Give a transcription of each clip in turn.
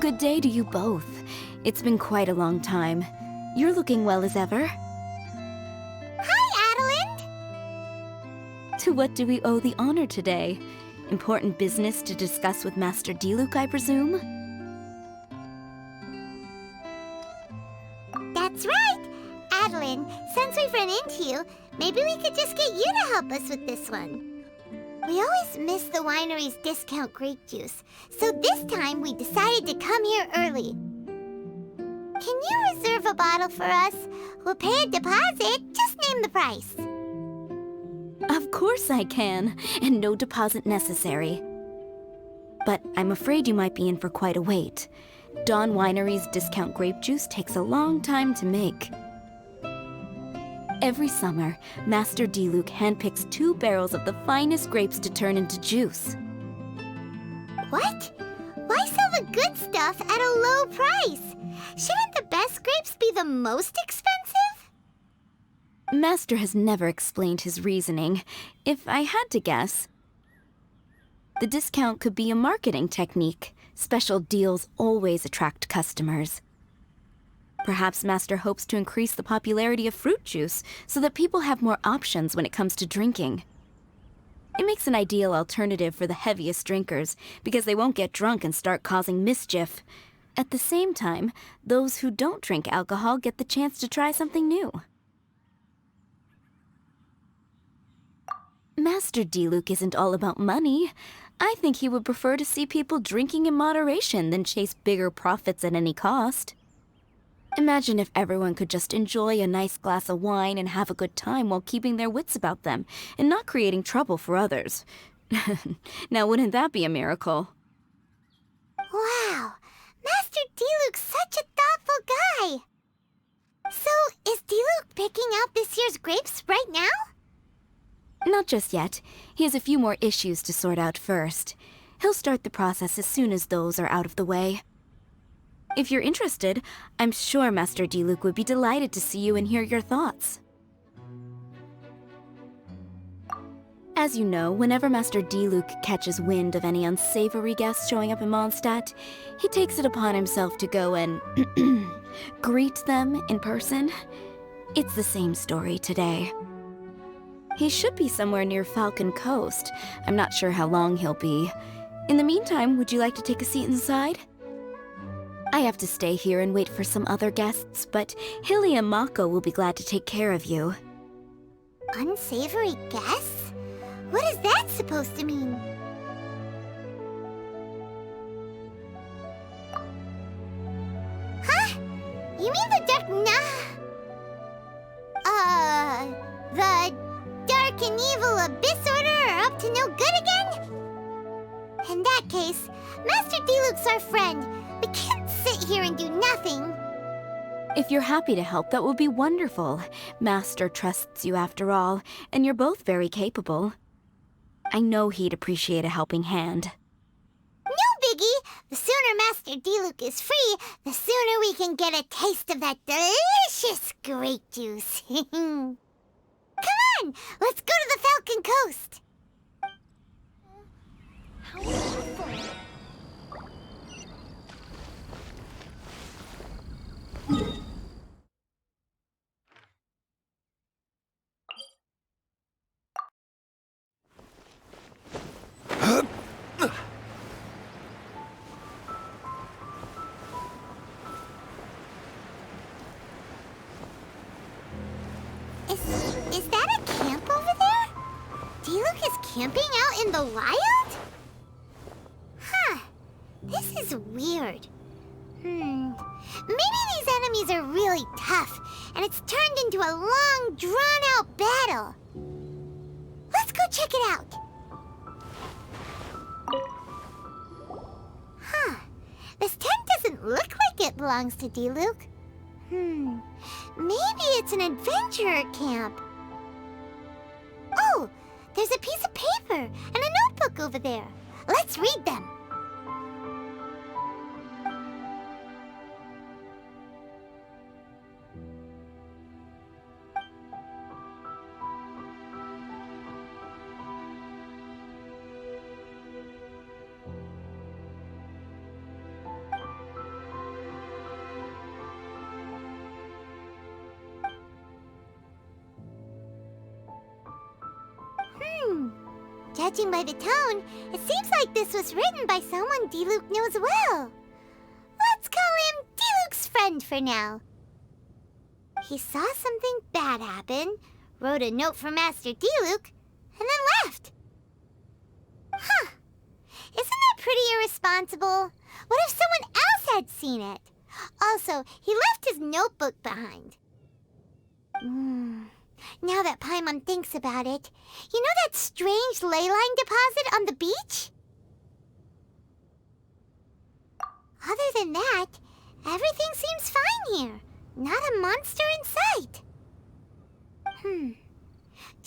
Good day to you both. It's been quite a long time. You're looking well as ever. Hi, Adelind! To what do we owe the honor today? Important business to discuss with Master Diluc, I presume? That's right! Adelind, since we've run into you, maybe we could just get you to help us with this one. We always miss the winery's discount grape juice, so this time we decided to come here early. Can you reserve a bottle for us? We'll pay a deposit, just name the price. Of course I can, and no deposit necessary. But I'm afraid you might be in for quite a wait. Dawn Winery's discount grape juice takes a long time to make. Every summer, Master Diluc handpicks 2 barrels of the finest grapes to turn into juice. What? Why sell the good stuff at a low price? Shouldn't the best grapes be the most expensive? Master has never explained his reasoning. If I had to guess, the discount could be a marketing technique. Special deals always attract customers. Perhaps Master hopes to increase the popularity of fruit juice so that people have more options when it comes to drinking. It makes an ideal alternative for the heaviest drinkers because they won't get drunk and start causing mischief. At the same time, those who don't drink alcohol get the chance to try something new. Master Diluc isn't all about money. I think he would prefer to see people drinking in moderation than chase bigger profits at any cost. Imagine if everyone could just enjoy a nice glass of wine and have a good time while keeping their wits about them and not creating trouble for others. Now, wouldn't that be a miracle? Wow, Master Diluc's such a thoughtful guy. So, is Diluc picking out this year's grapes right now? Not just yet. He has a few more issues to sort out first. He'll start the process as soon as those are out of the way. If you're interested, I'm sure Master Diluc would be delighted to see you and hear your thoughts. As you know, whenever Master Diluc catches wind of any unsavory guests showing up in Mondstadt, he takes it upon himself to go and greet them in person. It's the same story today. He should be somewhere near Falcon Coast. I'm not sure how long he'll be. In the meantime, would you like to take a seat inside? I have to stay here and wait for some other guests, but Hilly and Mako will be glad to take care of you. Unsavory guests? What is that supposed to mean? Huh? You mean the dark the dark and evil Abyss Order are up to no good again? In that case, Master Diluc's our friend. We can't sit here and do nothing. If you're happy to help, that would be wonderful. Master trusts you after all, and you're both very capable. I know he'd appreciate a helping hand. No biggie! The sooner Master Diluc is free, the sooner we can get a taste of that delicious grape juice. Come on! Let's go to the Falcon Coast! How wonderful! Is that a camp over there? Diluc is camping out in the wild? Huh. This is weird. Maybe these enemies are really tough, and it's turned into a long, drawn-out battle. Let's go check it out. Huh. This tent doesn't look like it belongs to Diluc. Maybe it's an adventurer camp. Oh, there's a piece of paper and a notebook over there. Let's read them. Judging by the tone, it seems like this was written by someone Diluc knows well. Let's call him Diluc's friend for now. He saw something bad happen, wrote a note for Master Diluc, and then left. Huh. Isn't that pretty irresponsible? What if someone else had seen it? Also, he left his notebook behind. Now that Paimon thinks about it, you know that strange ley line deposit on the beach? Other than that, everything seems fine here. Not a monster in sight. Do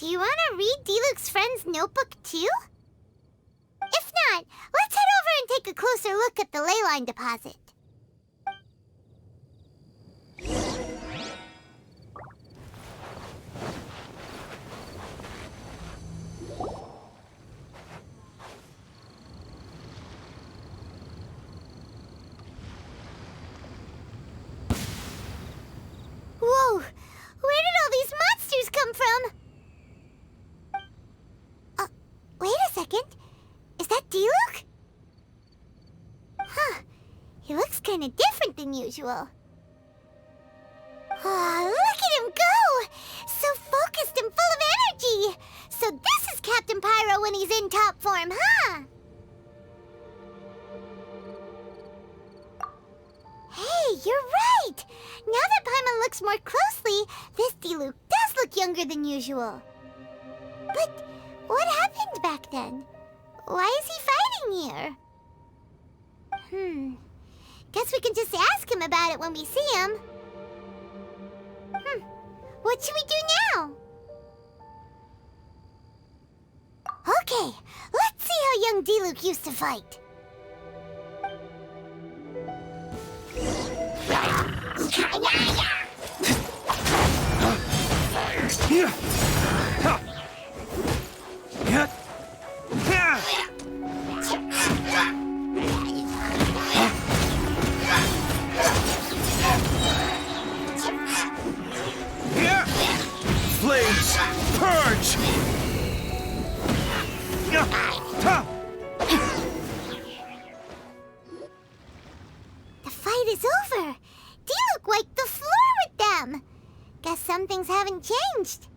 you want to read Diluc's friend's notebook too? If not, let's head over and take a closer look at the ley line deposit. Whoa! Where did all these monsters come from? Wait a second. Is that Diluc? Huh. He looks kind of different than usual. Look at him go! So focused and full of energy! So this is Captain Pyro when he's in top form, huh? Hey, you're right! Now that Paimon looks more closely, this Diluc does look younger than usual. But what happened back then? Why is he fighting here? Guess we can just ask him about it when we see him. What should we do now? Okay, let's see how young Diluc used to fight. Flames, purge! The fight is over. Diluc wiped the floor with them. Guess some things haven't changed.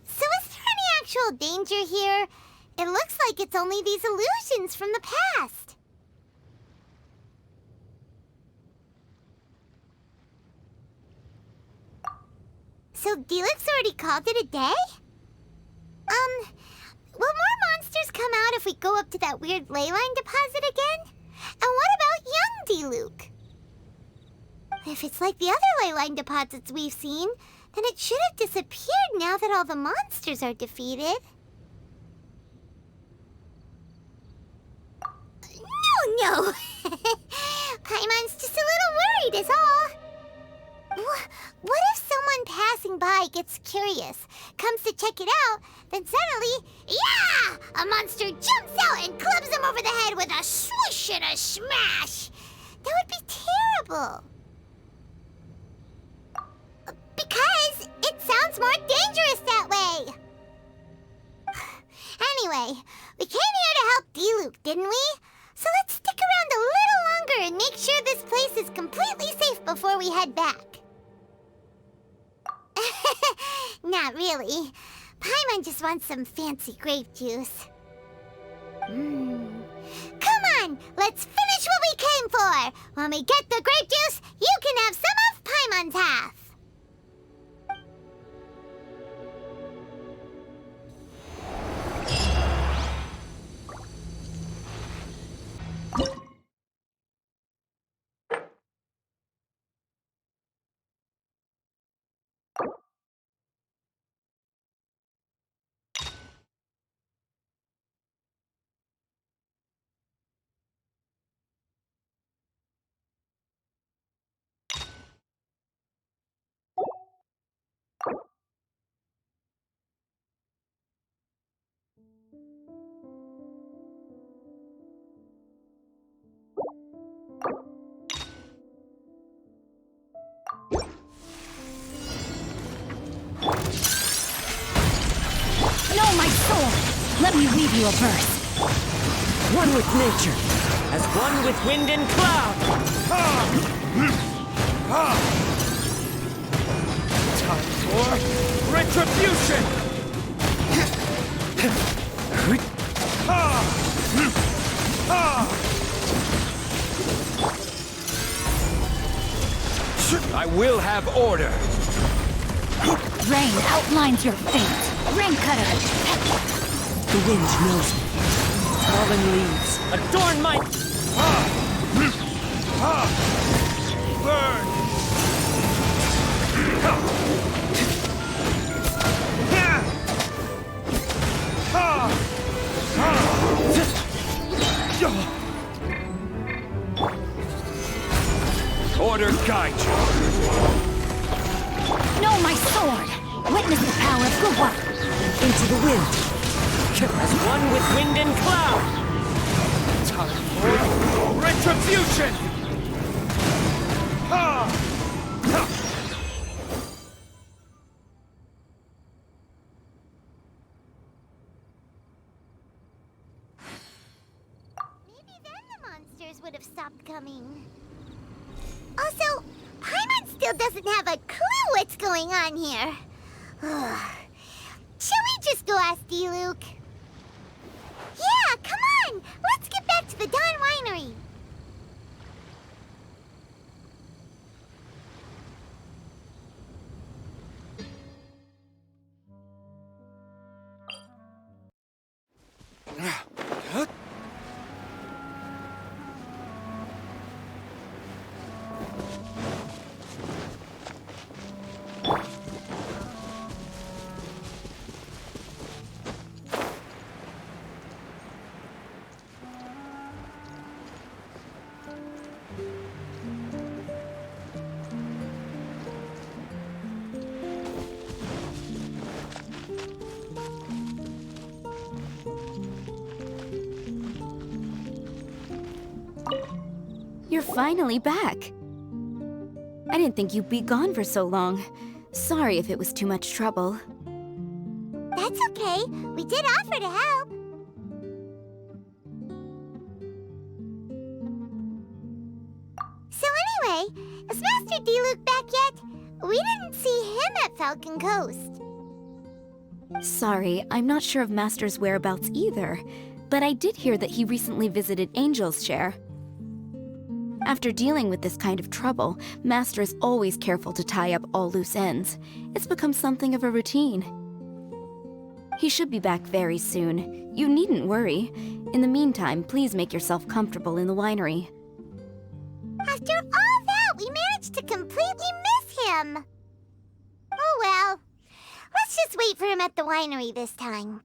So is there any actual danger here? It looks like it's only these illusions from the past. So Diluc's already called it a day? Will more monsters come out if we go up to that weird ley line deposit again? And what about young Diluc? If it's like the other ley line deposits we've seen, then it should have disappeared now that all the monsters are defeated. No! Paimon's just a little worried is all. What if someone passing by gets curious, comes to check it out, then suddenly, yeah! A monster jumps out and clubs him over the head with a swish and a smash! That would be terrible. Because it sounds more dangerous that way. Anyway, we came here to help Diluc, didn't we? So let's stick around a little longer and make sure this place is completely safe before we head back. Not really. Paimon just wants some fancy grape juice. Come on, let's finish what we came for. When we get the grape juice, you can have some of Paimon's half. Let me weave you a verse. One with nature, as one with wind and cloud. Time for retribution! I will have order. Rain outlines your fate. Rain cutter. The wind knows me. Fallen leaves adorn my... Burn! Order guide you. No, my sword! Witness the power of good work. Into the wind. As one with wind and cloud. Time for retribution! Maybe then the monsters would have stopped coming. Also, Pаймon still doesn't have a clue what's going on here. Shall we just go ask D-Luke? Yeah, come on! Let's get back to the Dawn Winery! You're finally back. I didn't think you'd be gone for so long. Sorry if it was too much trouble. That's okay. We did offer to help. So anyway, is Master D-Luke back yet? We didn't see him at Falcon Coast. Sorry, I'm not sure of Master's whereabouts either, but I did hear that he recently visited Angel's Share. After dealing with this kind of trouble, Master is always careful to tie up all loose ends. It's become something of a routine. He should be back very soon. You needn't worry. In the meantime, please make yourself comfortable in the winery. After all that, we managed to completely miss him. Oh well. Let's just wait for him at the winery this time.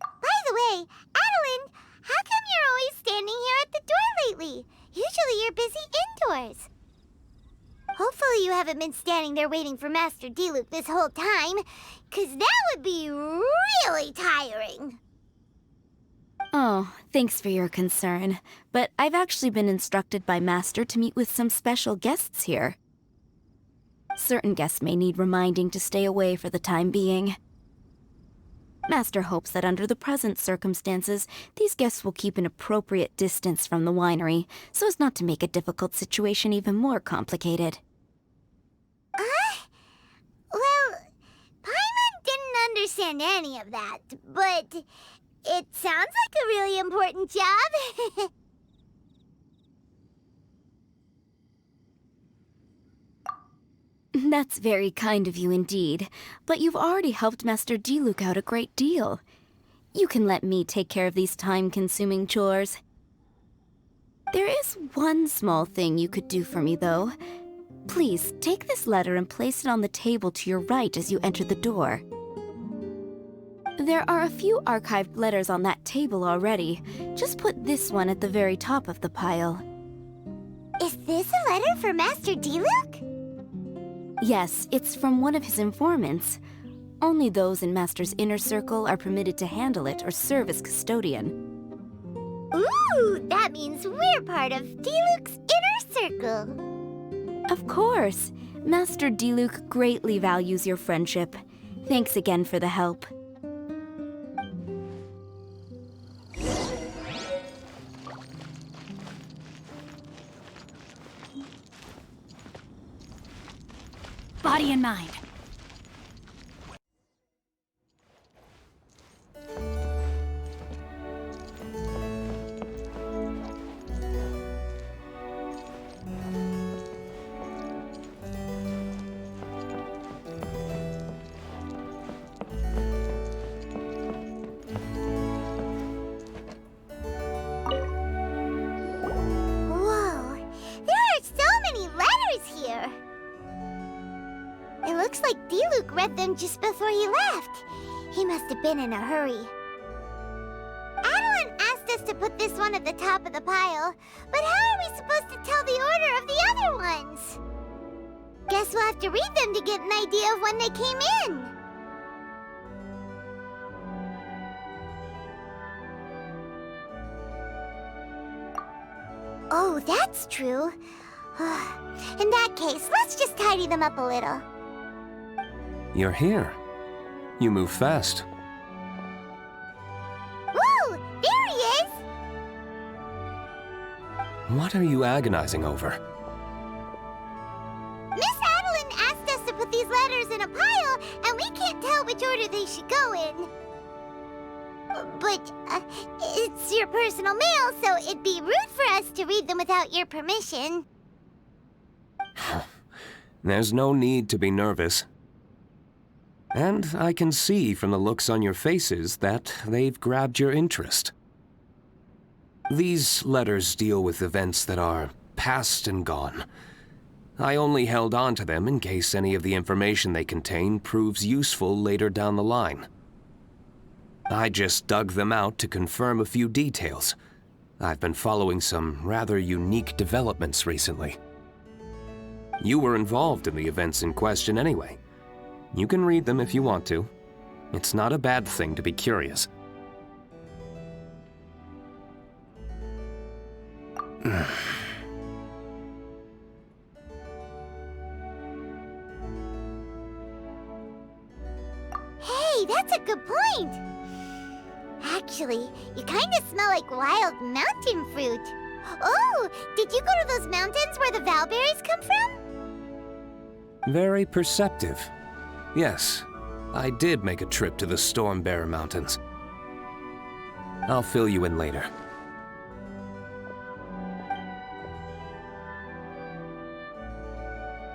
By the way, Adeline, how come you're always standing here at the door lately? Usually you're busy indoors. Hopefully you haven't been standing there waiting for Master D-Luke this whole time, 'cause that would be really tiring. Oh, thanks for your concern. But I've actually been instructed by Master to meet with some special guests here. Certain guests may need reminding to stay away for the time being. Master hopes that under the present circumstances, these guests will keep an appropriate distance from the winery, so as not to make a difficult situation even more complicated. Well, Pаймon didn't understand any of that, but it sounds like a really important job. That's very kind of you indeed, but you've already helped Master D-Luke out a great deal. You can let me take care of these time-consuming chores. There is one small thing you could do for me, though. Please, take this letter and place it on the table to your right as you enter the door. There are a few archived letters on that table already. Just put this one at the very top of the pile. Is this a letter for Master D-Luke? Yes, it's from one of his informants. Only those in Master's inner circle are permitted to handle it or serve as custodian. Ooh, that means we're part of D-Luke's inner circle. Of course. Master D-Luke greatly values your friendship. Thanks again for the help. body and mind. Whoa, there are so many letters here. It looks like D-Luke read them just before he left. He must have been in a hurry. Adeline asked us to put this one at the top of the pile, but how are we supposed to tell the order of the other ones? Guess we'll have to read them to get an idea of when they came in. Oh, that's true. In that case, let's just tidy them up a little. You're here. You move fast. Woo! There he is! What are you agonizing over? Miss Adeline asked us to put these letters in a pile, and we can't tell which order they should go in. But it's your personal mail, so it'd be rude for us to read them without your permission. There's no need to be nervous. And I can see from the looks on your faces that they've grabbed your interest. These letters deal with events that are past and gone. I only held on to them in case any of the information they contain proves useful later down the line. I just dug them out to confirm a few details. I've been following some rather unique developments recently. You were involved in the events in question anyway. You can read them if you want to. It's not a bad thing to be curious. Hey, that's a good point. Actually, you kind of smell like wild mountain fruit. Oh, did you go to those mountains where the valberries come from? Very perceptive. Yes, I did make a trip to the Stormbearer Mountains. I'll fill you in later.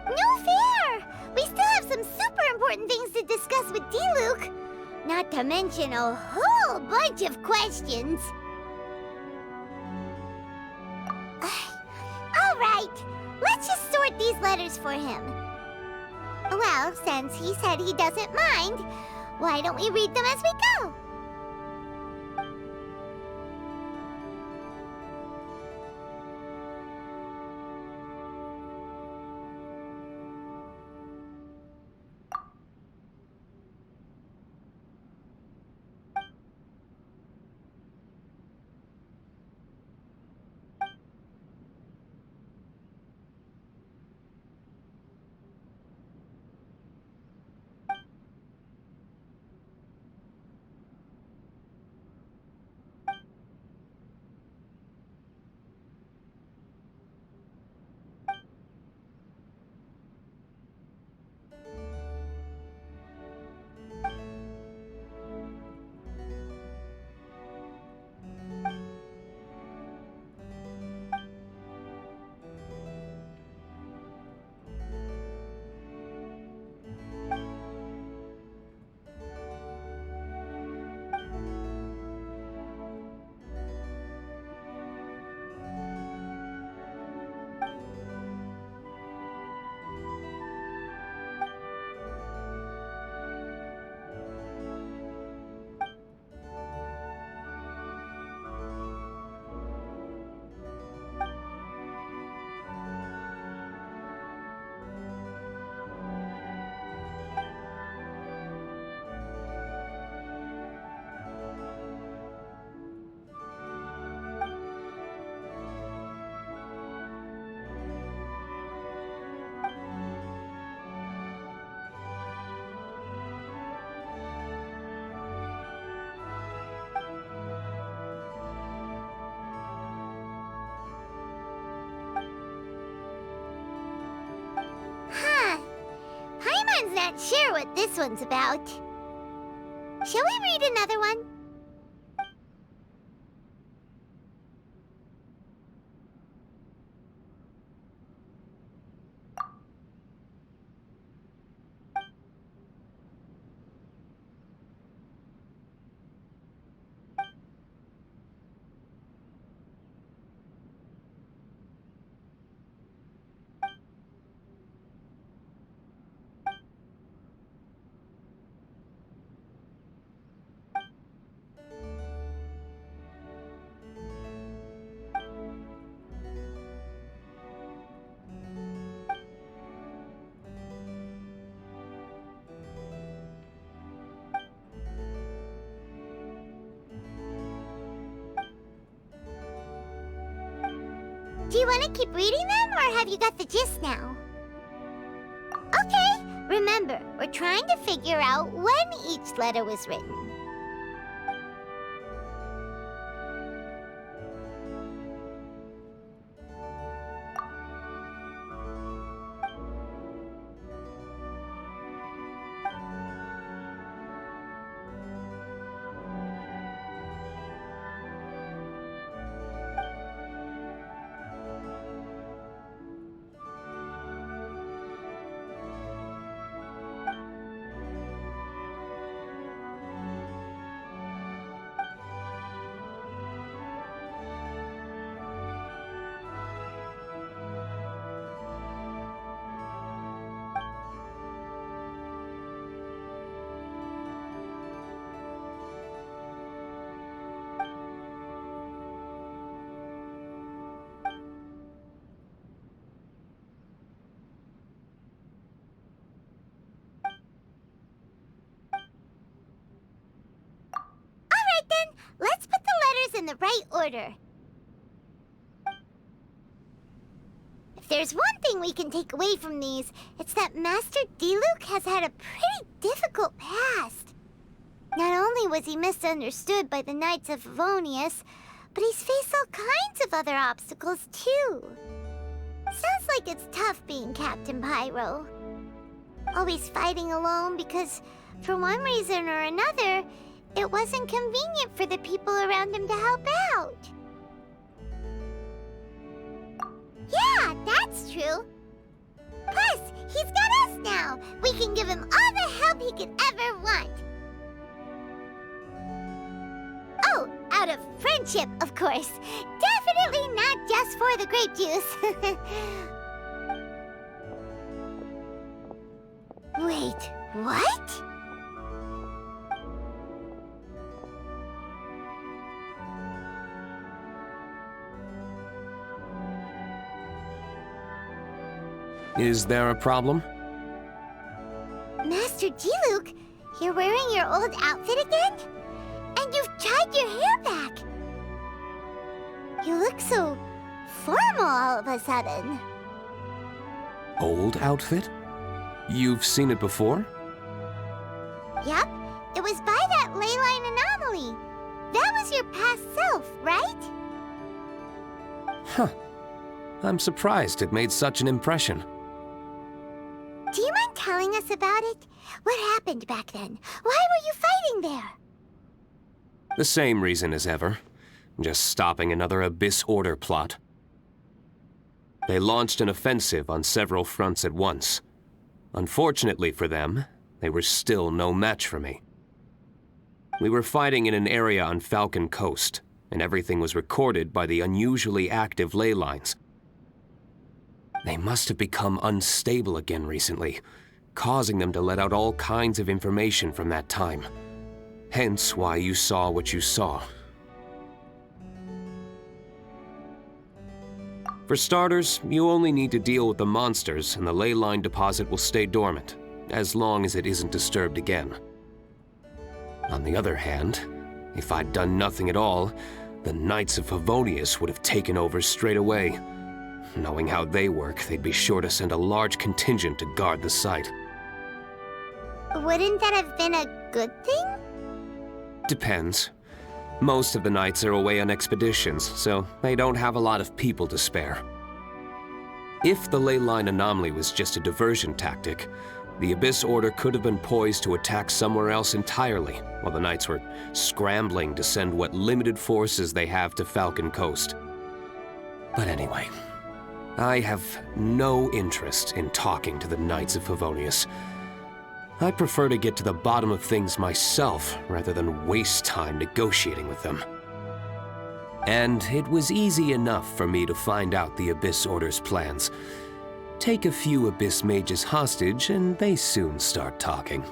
No fair! We still have some super important things to discuss with D-Luke. Not to mention a whole bunch of questions. All right, let's just sort these letters for him. Well, since he said he doesn't mind, why don't we read them as we go? not sure what this one's about. Shall we read another one? Do you want to keep reading them, or have you got the gist now? Okay, remember, we're trying to figure out when each letter was written. Let's put the letters in the right order. If there's one thing we can take away from these, it's that Master Diluc has had a pretty difficult past. Not only was he misunderstood by the Knights of Favonius, but he's faced all kinds of other obstacles too. Sounds like it's tough being Captain Pyro. Always fighting alone because, for one reason or another, it wasn't convenient for the people around him to help out. Yeah, that's true. Plus, he's got us now. We can give him all the help he could ever want. Oh, out of friendship, of course. Definitely not just for the grape juice. Wait, what? Is there a problem? Master Diluc, you're wearing your old outfit again? And you've tied your hair back. You look so formal all of a sudden. Old outfit? You've seen it before? Yup, it was by that ley line anomaly. That was your past self, right? Huh. I'm surprised it made such an impression. Do you mind telling us about it? What happened back then? Why were you fighting there? The same reason as ever. Just stopping another Abyss Order plot. They launched an offensive on several fronts at once. Unfortunately for them, they were still no match for me. We were fighting in an area on Falcon Coast, and everything was recorded by the unusually active ley lines. They must have become unstable again recently, causing them to let out all kinds of information from that time. Hence why you saw what you saw. For starters, you only need to deal with the monsters and the ley line deposit will stay dormant, as long as it isn't disturbed again. On the other hand, if I'd done nothing at all, the Knights of Favonius would have taken over straight away. Knowing how they work, they'd be sure to send a large contingent to guard the site. Wouldn't that have been a good thing? Depends. Most of the knights are away on expeditions, so they don't have a lot of people to spare. If the ley line anomaly was just a diversion tactic, The Abyss Order could have been poised to attack somewhere else entirely, while the Knights were scrambling to send what limited forces they have to Falcon Coast. But anyway, I have no interest in talking to the Knights of Favonius. I prefer to get to the bottom of things myself rather than waste time negotiating with them. And it was easy enough for me to find out the Abyss Order's plans. Take a few Abyss mages hostage and they soon start talking.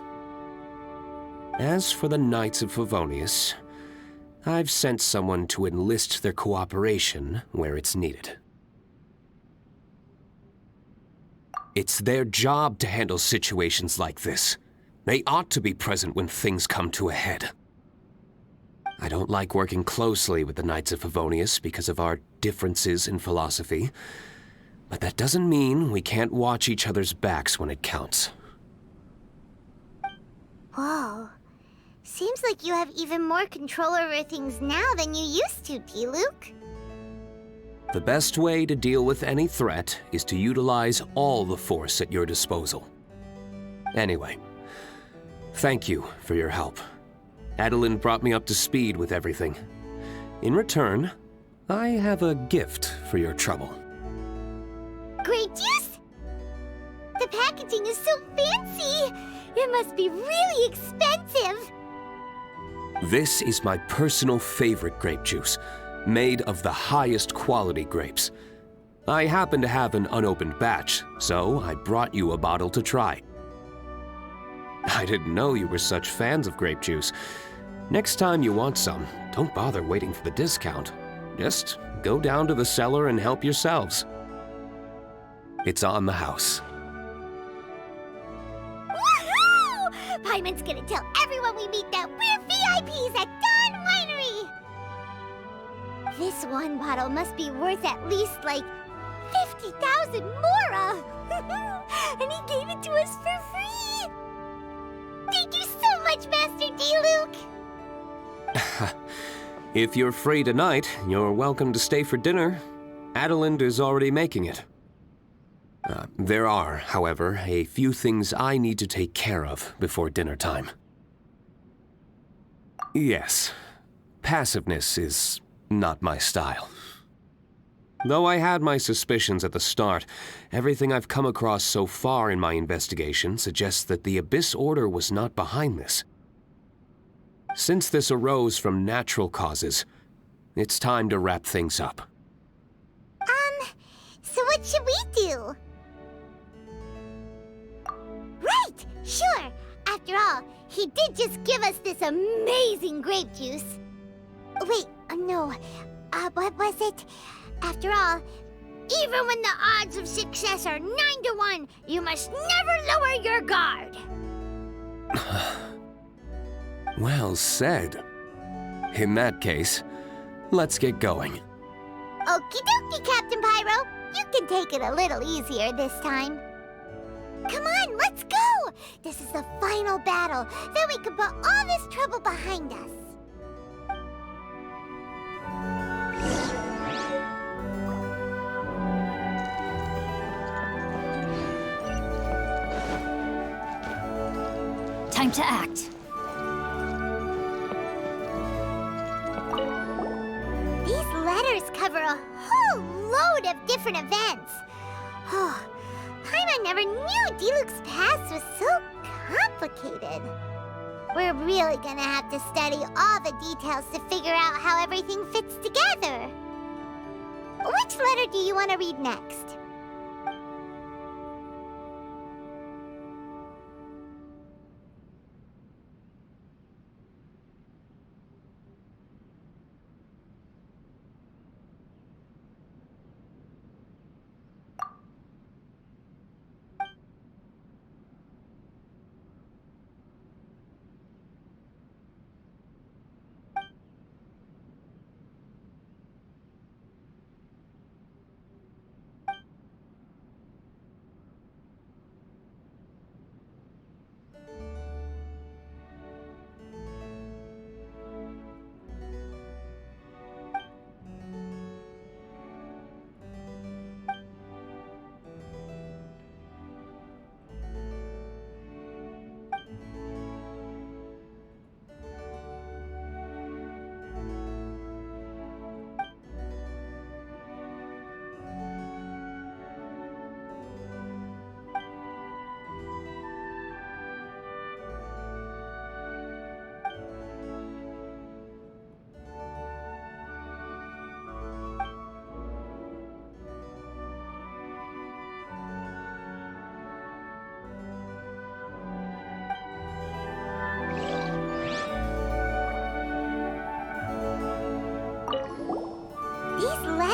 As for the Knights of Favonius, I've sent someone to enlist their cooperation where it's needed. It's their job to handle situations like this. They ought to be present when things come to a head. I don't like working closely with the Knights of Favonius because of our differences in philosophy, but that doesn't mean we can't watch each other's backs when it counts. Whoa. Seems like you have even more control over things now than you used to, D-Luke. The best way to deal with any threat is to utilize all the force at your disposal. Anyway, thank you for your help. Adeline brought me up to speed with everything. In return, I have a gift for your trouble. Grape juice? The packaging is so fancy! It must be really expensive! This is my personal favorite grape juice, made of the highest quality grapes. I happen to have an unopened batch, so I brought you a bottle to try. I didn't know you were such fans of grape juice. Next time you want some, don't bother waiting for the discount. Just go down to the cellar and help yourselves. It's on the house. Woohoo! Paimon's gonna tell everyone we meet that we're VIPs at Dawn Winery! This one bottle must be worth at least, like, 50,000 mora! And he gave it to us for free! Thank you so much, Master D-Luke! If you're free tonight, you're welcome to stay for dinner. Adeline is already making it. There are, however, a few things I need to take care of before dinner time. Yes, passiveness is not my style. Though I had my suspicions at the start, everything I've come across so far in my investigation suggests that the Abyss Order was not behind this. Since this arose from natural causes, it's time to wrap things up. So what should we do? Right! Sure! After all, he did just give us this amazing grape juice. Wait, no. What was it? After all, even when the odds of success are 9 to 1, you must never lower your guard. Well said. In that case, let's get going. Okie dokie, Captain Pyro. You can take it a little easier this time. Come on, let's go! This is the final battle. Then we can put all this trouble behind us. Time to act. These letters cover a whole load of different events. Oh, Paimon never knew D-Luke's past was so complicated. We're really gonna have to study all the details to figure out how everything fits together. Which letter do you want to read next?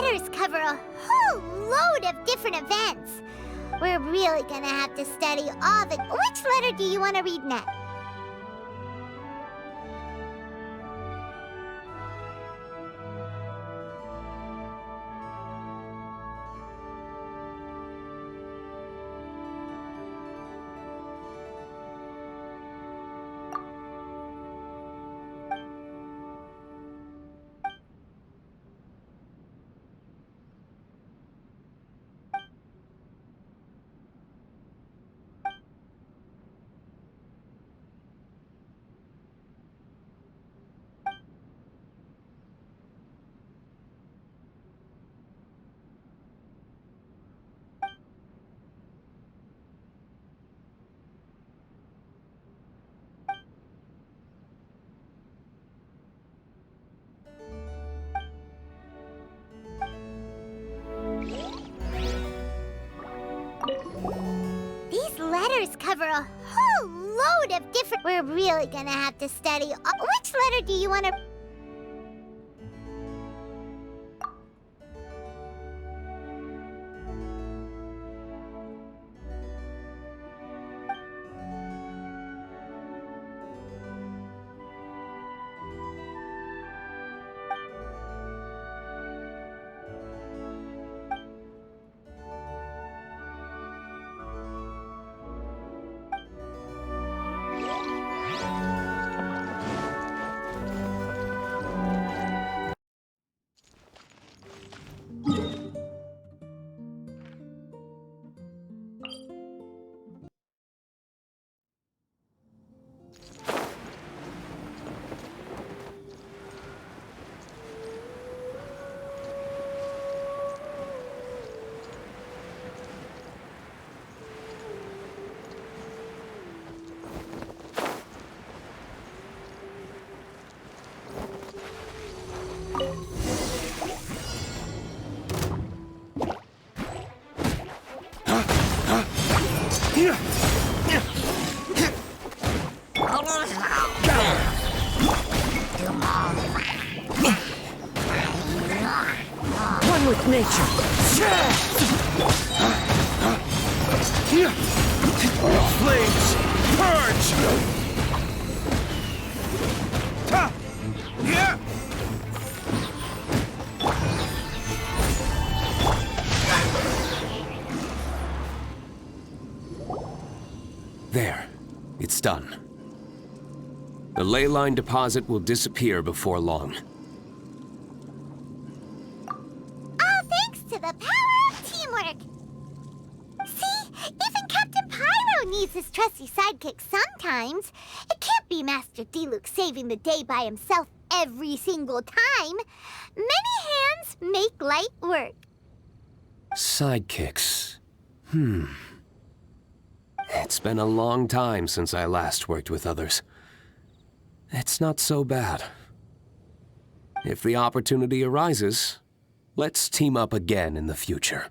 letters cover a whole load of different events. We're really gonna have to study all the... Which letter do you want to read next? These letters cover a whole load of different... We're really gonna have to study all... Which letter do you want to... One with nature. Flames, purge! There. It's done. The ley line deposit will disappear before long. All thanks to the power of teamwork. See, even Captain Pyro needs his trusty sidekick sometimes. It can't be Master Diluc saving the day by himself every single time. Many hands make light work. Sidekicks. It's been a long time since I last worked with others. It's not so bad. If the opportunity arises, let's team up again in the future.